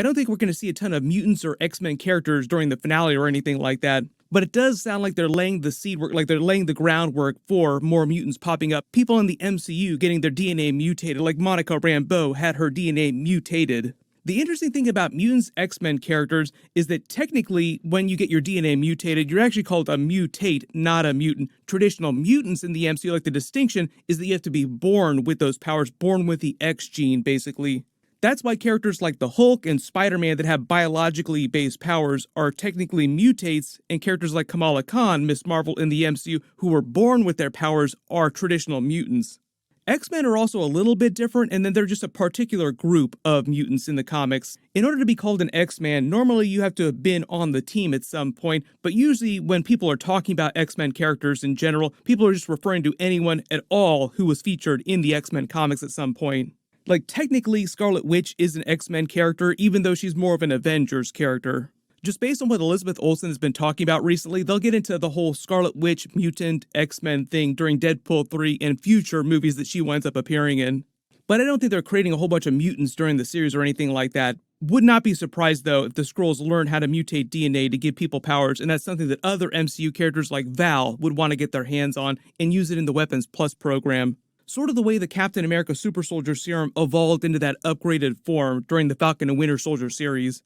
I don't think we're going to see a ton of mutants or X-Men characters during the finale or anything like that, but it does sound like they're laying the seed work, like they're laying the groundwork for more mutants popping up. People in the MCU getting their DNA mutated, like Monica Rambeau had her DNA mutated. The interesting thing about mutants X-Men characters is that technically, when you get your DNA mutated, you're actually called a mutate, not a mutant. Traditional mutants in the MCU, like the distinction, is that you have to be born with those powers, born with the X gene, basically. That's why characters like the Hulk and Spider-Man that have biologically based powers are technically mutates, and characters like Kamala Khan, Miss Marvel in the MCU, who were born with their powers, are traditional mutants. X-Men are also a little bit different, and then they're just a particular group of mutants in the comics. In order to be called an X-Man, normally you have to have been on the team at some point, but usually when people are talking about X-Men characters in general, people are just referring to anyone at all who was featured in the X-Men comics at some point. Like, technically, Scarlet Witch is an X-Men character, even though she's more of an Avengers character. Just based on what Elizabeth Olsen has been talking about recently, they'll get into the whole Scarlet Witch mutant X-Men thing during Deadpool 3 and future movies that she winds up appearing in. But I don't think they're creating a whole bunch of mutants during the series or anything like that. Would not be surprised, though, if the Skrulls learn how to mutate DNA to give people powers, and that's something that other MCU characters like Val would want to get their hands on and use it in the Weapons Plus program. Sort of the way the Captain America Super Soldier Serum evolved into that upgraded form during the Falcon and Winter Soldier series.